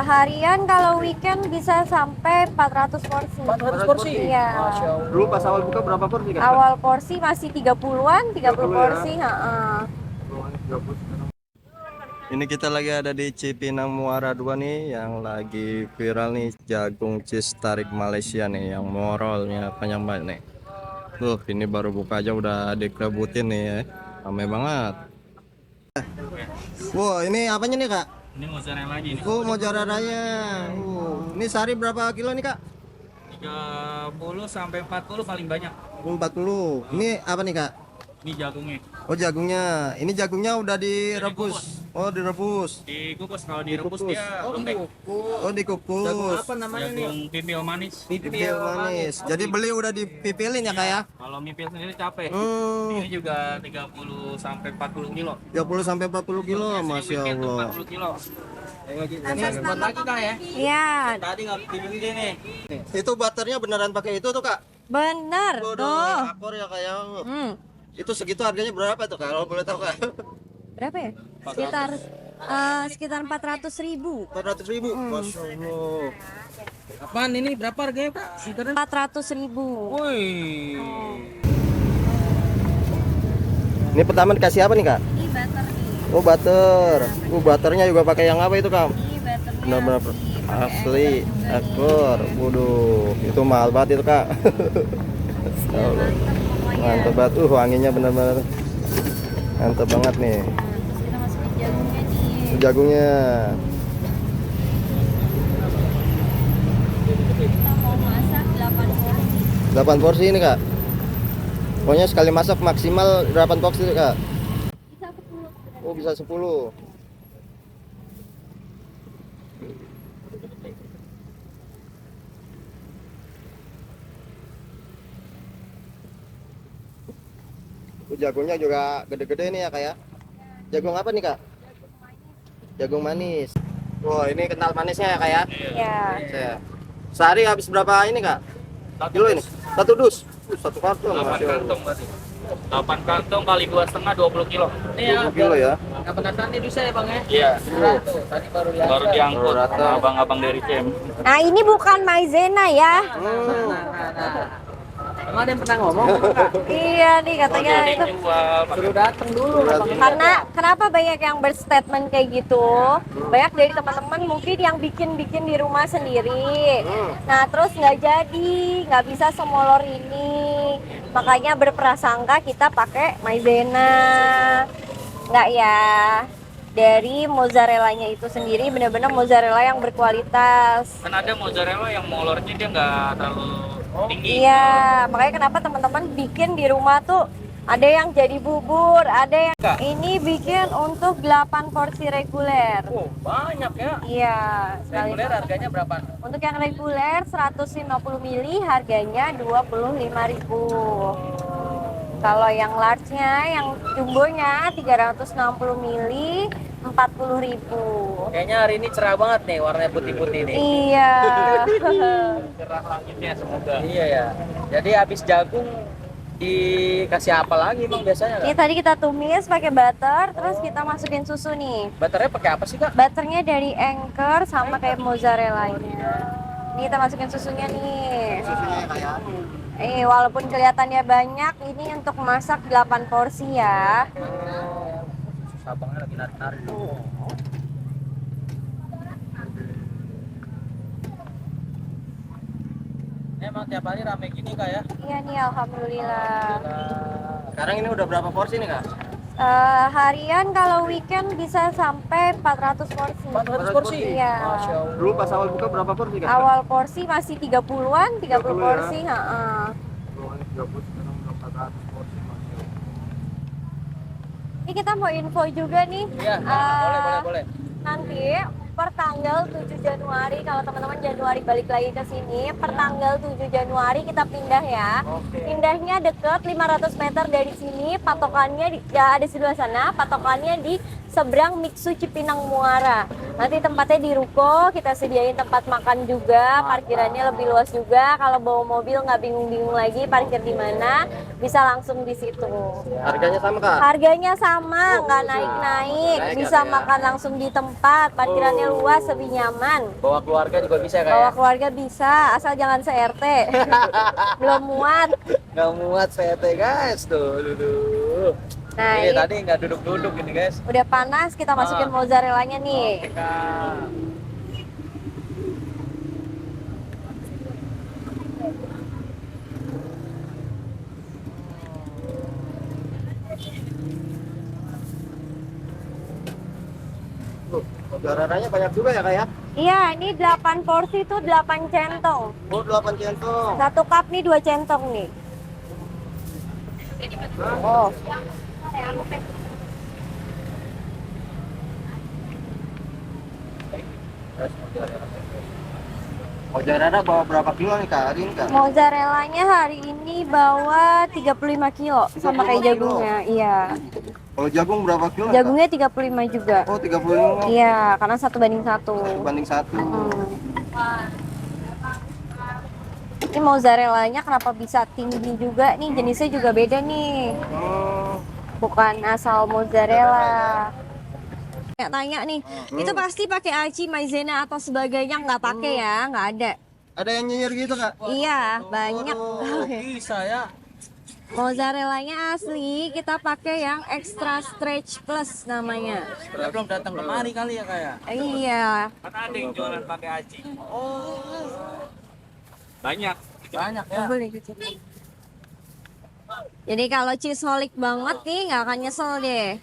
Harian kalau weekend bisa sampai 400 porsi. 400 porsi? Iya. Masya Allah. Dulu pas awal buka berapa porsi Kak? Awal porsi masih 30-an, 30 30 ya? porsi, heeh. Ini kita lagi ada di Cipinang Muara 2 nih, yang lagi viral nih, jagung cheese tarik Malaysia nih, yang morolnya panjang banget nih. Tuh, ini baru buka aja udah dikerebutin nih ya, ramai banget. Wow, ini apanya nih Kak? Ini mozzarella lagi nih. Oh, mozzarella-nya. Ini sehari berapa kilo nih Kak? 30 sampai 40 paling banyak. 40. Ini apa nih Kak? Ini jagungnya. Oh, jagungnya. Ini jagungnya udah direbus. Oh, direbus. Dikukus, kalau direbus Dikukus. dia lembek. Oh, dikukus. Jagung pipil manis. Pipil manis. Jadi beli udah dipipilin ya Kak ya? Kalau mipil sendiri capek. Hmm, Ini juga 30 sampai 40 kilo. 30 sampai 40 kilo, Masya Weekend tuh Allah. 40 kilo. Ini buat lagi Kak ya? Iya, Tadi nggak dipilih nih. Itu butternya beneran pakai itu tuh Kak? bener Waduh, tuh. akor ya Kak ya. Hmm. Itu segitu harganya berapa tuh Kak? Kalau boleh tahu Kak? Berapa ya? Sekitar 400.000. 400.000. Masya Allah. Apaan ini? Berapa harganya Kak? Sekitarnya? 400.000. Woi. Ini pertama dikasih apa nih Kak? Ini butter nih. Oh, butter. Butternya juga pakai yang apa itu Kak? Ini butternya Benar-benar asli akor. Waduh, itu mahal banget itu Kak. Astagfirullah. Mantap banget. Wanginya benar-benar mantap banget nih. Terus kita masukin jagungnya nih. Jagungnya. Kita mau masak 8 porsi. 8 porsi ini Kak. Pokoknya sekali masak maksimal 8 porsi Kak. Bisa 10. Oh, bisa 10. Jagungnya juga gede-gede nih ya Kak ya. Jagung apa nih Kak? Jagung manis. Wah, ini kental manisnya ya Kak ya. Iya. Saya. Sehari habis berapa ini Kak? Kilo ini? Satu dus. Satu karton. 8 Masya Allah. kantong berarti. 8 kantong kali 2,5 20 kilo. Ini ya. 20 kilo ya. Yang penasaran ini bisa ya Bang ya? Iya. Tadi baru diangkut. Baru diangkut Baru datang. sama abang-abang dari CM. Nah, ini bukan maizena ya. Emang ada yang pernah ngomong Kak? Iya nih katanya itu. Suruh datang dulu. Karena kenapa banyak yang berstatement kayak gitu? Banyak dari teman-teman mungkin yang bikin di rumah sendiri. Nah, terus nggak jadi, nggak bisa semolor ini. Makanya berprasangka kita pakai maizena. Nggak ya. Dari mozzarellanya itu sendiri benar-benar mozzarella yang berkualitas. Kan ada mozzarella yang molornya dia nggak terlalu tinggi. Iya, makanya kenapa teman-teman bikin di rumah tuh ada yang jadi bubur, ada yang ini bikin untuk 8 porsi reguler. Oh, banyak ya. Iya, sekali. Reguler harganya berapa? Untuk yang reguler 150 mili harganya 25.000. Kalau yang large-nya, yang jumbonya 360 mili 40.000. Kayaknya hari ini cerah banget nih, warnanya putih-putih nih. Iya. Cerah langitnya semoga. Iya ya. Jadi habis jagung dikasih apa lagi Bang biasanya Ini Kak? tadi kita tumis pakai butter, terus kita masukin susu nih. Butternya pakai apa sih Kak? Butternya dari Anchor sama kayak mozzarella-nya. Ini kita masukin susunya nih. Walaupun kelihatannya banyak, ini untuk masak 8 porsi ya. Susah banget lagi narik-narik. Ini emang tiap hari rame gini Kak ya? Iya nih, alhamdulillah. Sekarang ini udah berapa porsi nih Kak? Harian kalau weekend bisa sampai 400 porsi. 400 porsi? Iya. Masya Allah. Dulu pas awal buka berapa porsi Kak? Awal porsi masih 30-an, 30 30 ya? porsi, heeh. Ini kita mau info juga nih. Iya, boleh. Nanti per tanggal 7 Januari, kalau teman-teman Januari balik lagi ke sini, per tanggal 7 Januari kita pindah ya. Oke. Pindahnya deket 500 meter dari sini, patokannya ya ada di sebelah sana, patokannya di seberang Mixu Cipinang Muara. Nanti tempatnya di ruko, kita sediain tempat makan juga, parkirannya lebih luas juga. Kalau bawa mobil nggak bingung-bingung lagi parkir di mana, bisa langsung di situ. Harganya sama kak? Harganya sama, nggak naik-naik. Naik Bisa ya? makan langsung di tempat, parkirannya luas, lebih nyaman. Bawa keluarga juga bisa kayak. Bawa keluarga bisa, asal jangan se-RT. Belum muat. Nggak muat CT guys tuh. Dulu. Nah, Ini ini tadi nggak duduk-duduk ini guys. udah panas, kita masukin mozzarellanya nih. Kak. Mozzarellanya banyak juga ya kak ya? Iya, ini 8 porsi tuh 8 centong. Oh 8 centong. Satu cup nih 2 centong nih. Oh. Mozzarella bawa berapa kilo nih kak hari ini kak? Mozzarellanya hari ini bawa 35 kilo sama 35 kayak kilo. jagungnya. Iya. Kalau jagung berapa kilo? Kak? Jagungnya 35 juga. Oh 35. Iya, karena 1:1. Banding 1. Ini mozzarellanya kenapa bisa tinggi juga nih? Jenisnya juga beda nih. Bukan asal mozzarella. Kayak tanya nih, itu pasti pakai aci, maizena atau sebagainya? Nggak pakai ya, nggak ada. Ada yang nyinyir gitu kak? Iya, banyak. Bisa ya. Mozzarellanya asli, kita pakai yang extra stretch plus namanya. Dia belum datang kemari kali ya kayak. Iya. Kan ada yang jualan pakai aci. Oh. Banyak ya. Boleh gitu. Jadi kalau cheeseholic banget nih, nggak akan nyesel deh.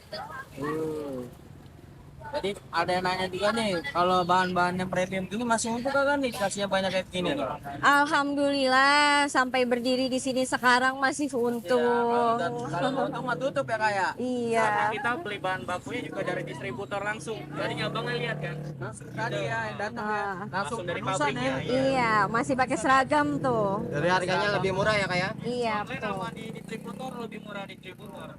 Jadi ada yang nanya juga nih, kalau bahan-bahan yang premium gini masih untuk kan nih kasihnya banyak kayak gini nih. Alhamdulillah sampai berdiri di sini sekarang masih untung. Kalau untung mah tutup ya kayak. Iya. Kita beli bahan bakunya juga dari distributor langsung. Dari abangnya lihat kan. Tadi ya yang datang ya. Ah. Langsung dari perusahaan pabriknya. ya. Iya, masih pakai seragam tuh. Dari harganya lebih murah ya kak ya? Iya, Kalau betul. di distributor lebih murah distributor.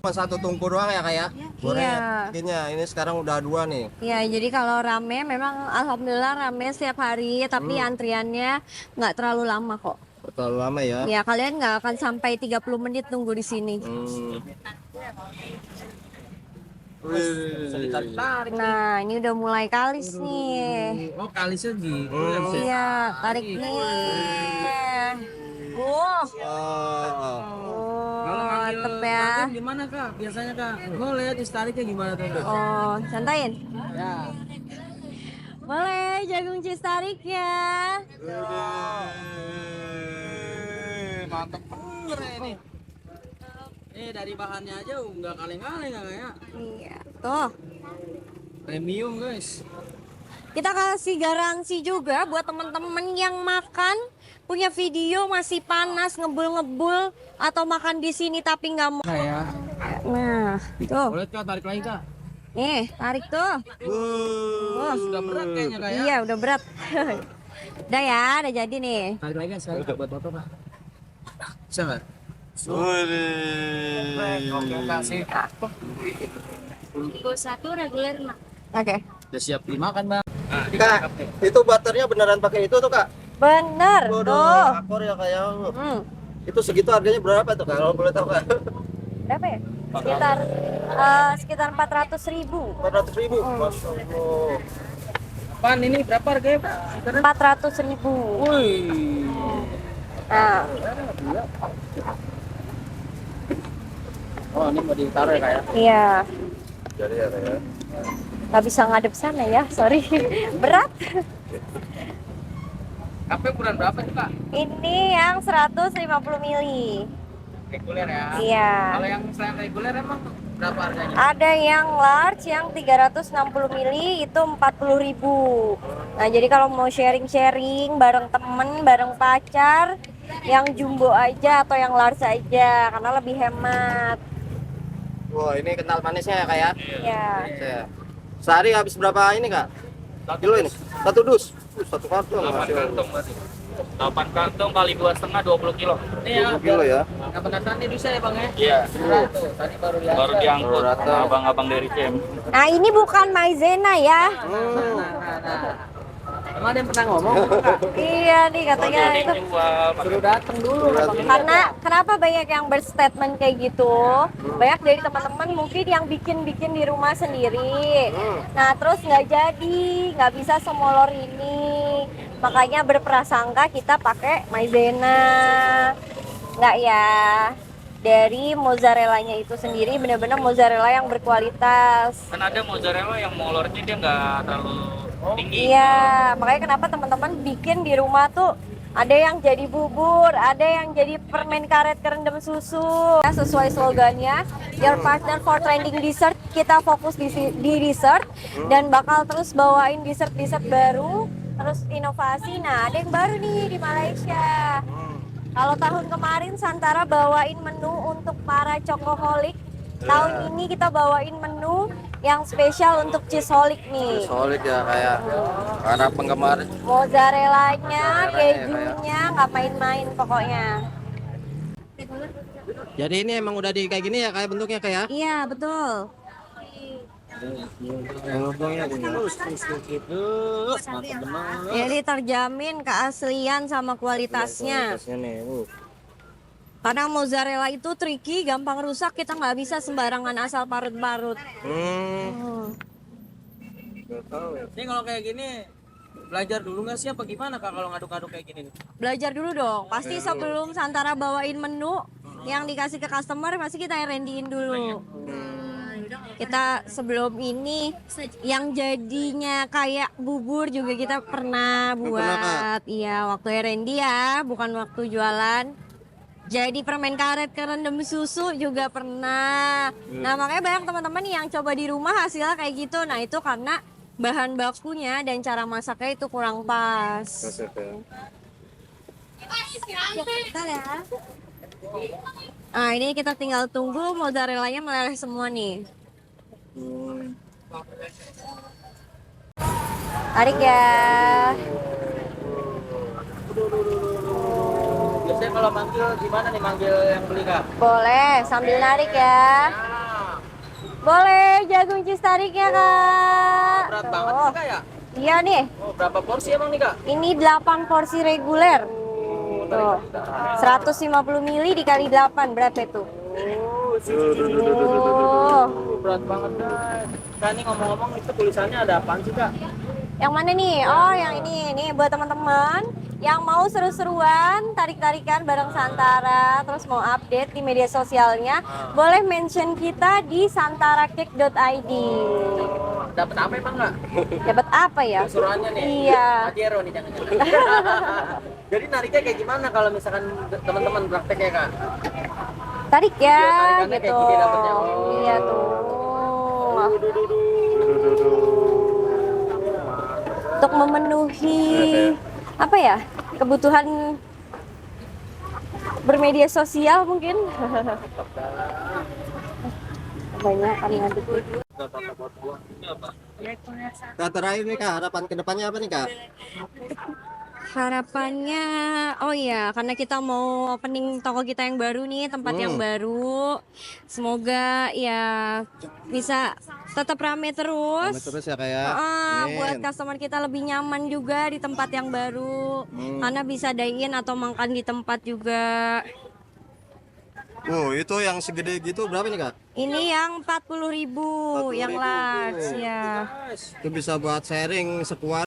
Cuma satu tungku doang ya kak ya? Iya. Bikinnya ini sekarang udah 2 nih. Iya, jadi kalau rame memang alhamdulillah rame setiap hari, tapi antriannya nggak terlalu lama kok. Terlalu lama ya? Ya, kalian nggak akan sampai 30 menit tunggu di sini. Bisa ditarik-tarik. Nah, ini udah mulai kalis nih. Oh kali segi. Iya, tarik nih. Oh, mantep ya. Gimana kak? Biasanya kak. Boleh distariknya gimana tuh kak? Oh, santain. Ya. Boleh jagung cheese tarik ya. Mantap bener ini. Dari bahannya aja nggak kaleng-kaleng ya kayak. Iya, tuh. Premium guys. Kita kasih garansi juga buat temen-temen yang makan punya video masih panas ngebul-ngebul atau makan di sini tapi nggak mau. Kayak. Nah, tuh. Boleh kak tarik lagi kak. Nih, tarik tuh. Sudah berat kayaknya kayak. Iya, udah berat. Udah ya, udah jadi nih. Tarik lagi sekali kak buat bapak kak. Bisa nggak? Oke kasih. Satu reguler mak. Oke. Udah siap dimakan bang. Kak, itu butternya beneran pakai itu tuh kak? Bener tuh. Akor ya kak ya? Hmm. Itu segitu harganya berapa tuh kak? Kalau boleh tahu kak? Berapa ya? Sekitar 400.000. 400.000? Masya Allah. Apaan ini berapa harganya pak? 400.000. Wih. Nah, Oh ini mau ditaruh ya kak ya? iya. Jadi ya kak ya? Nggak bisa ngadep sana ya, sorry. Berat. Kafe ukuran berapa sih kak? Ini yang 150 mili. Reguler ya? Iya. Kalau yang selain reguler emang berapa harganya? Ada yang large yang 360 mili itu 40.000. Nah, jadi kalau mau sharing-sharing bareng temen, bareng pacar, yang jumbo aja atau yang large aja karena lebih hemat. Wah ini kental manisnya ya kak ya? Ya. Sehari habis berapa ini kak? Kilo ini? 1 dus? 1 karton. Masya Allah. 8 kantong kali 2,5 20 kilo. Ini ya, 20 kilo ya. yang penataan ini bisa ya bang ya? Iya. Tuh, tadi baru diangkat. Baru diangkut Baru datang. sama abang-abang dari CM. Nah, ini bukan maizena ya. Nah. Emang ada yang pernah ngomong? Enggak? Iya nih katanya Jadi itu. jual Suruh datang dulu. Karena kenapa banyak yang berstatement kayak gitu? Banyak dari teman-teman mungkin yang bikin-bikin di rumah sendiri. Nah, terus nggak jadi, nggak bisa semolor ini. Makanya berprasangka kita pakai maizena. Nggak ya. Dari mozzarellanya itu sendiri benar-benar mozzarella yang berkualitas. kan ada mozzarella yang molornya dia nggak terlalu tinggi. Iya, makanya kenapa teman-teman bikin di rumah tuh ada yang jadi bubur, ada yang jadi permen karet kerendam susu. Ya, sesuai slogannya, Your Partner for Trending Dessert, kita fokus di dessert dan bakal terus bawain dessert-dessert baru, terus inovasi. Nah, ada yang baru nih di Malaysia. Kalau tahun kemarin Santara bawain menu untuk para chocoholic, tahun ini kita bawain menu yang spesial untuk cheeseholic nih. Solid ya kayak para penggemar. Mozzarellanya, kejunya nggak main-main pokoknya. Jadi ini emang udah di kayak gini ya kayak bentuknya kayak. Iya betul. Jadi terjamin keaslian sama kualitasnya. Karena mozzarella itu tricky, gampang rusak, kita nggak bisa sembarangan asal parut-parut. Ini kalau kayak gini belajar dulu nggak sih apa gimana kak kalau ngaduk-ngaduk kayak gini? Belajar dulu dong. Pasti sebelum Santara bawain menu yang dikasih ke customer, pasti kita R&D-in dulu. Kita sebelum ini yang jadinya kayak bubur juga kita pernah buat. Iya, waktu R&D ya, bukan waktu jualan. Jadi permen karet kerendam susu juga pernah. Nah, makanya banyak teman-teman yang coba di rumah hasilnya kayak gitu. Nah, itu karena bahan bakunya dan cara masaknya itu kurang pas. Nah, ini kita tinggal tunggu mozzarellanya meleleh semua nih. Tarik ya. Biasanya kalau manggil gimana nih manggil yang beli kak? Boleh, sambil narik ya. Boleh, jagung cheese tariknya, Kak. Berat banget Tuh. nih kak ya? Iya nih, Oh, berapa porsi emang nih kak? ini 8 porsi reguler. Tuh. 150 ml dikali 8 berapa itu? Oh. Berat banget guys. Kak ini ngomong-ngomong itu tulisannya ada apaan sih kak? Yang mana nih? Oh, yang ini. Nih buat teman-teman yang mau seru-seruan, tarik-tarikan bareng Santara, terus mau update di media sosialnya, boleh mention kita di santaracake.id. Dapat apa emang kak? Dapat apa ya? Suruhannya nih? Iya. Adiero nih jangan-jangan. Jadi nariknya kayak gimana kalau misalkan teman-teman prakteknya kak? Tarik ya, Iya, tarikannya gitu. kayak gini dapetnya. Iya tuh. Untuk memenuhi apa ya, kebutuhan bermedia sosial mungkin. Banyak kan ngaduk. Kak terakhir nih kak harapan kedepannya apa nih kak? Harapannya, oh ya, karena kita mau opening toko kita yang baru nih, tempat yang baru. Semoga ya bisa tetap rame terus. Terus ya kayak. Buat customer kita lebih nyaman juga di tempat yang baru. Karena bisa dine-in atau makan di tempat juga. Itu yang segede gitu berapa nih kak? Ini yang 40.000, yang large ya. Itu bisa buat sharing sekeluarga.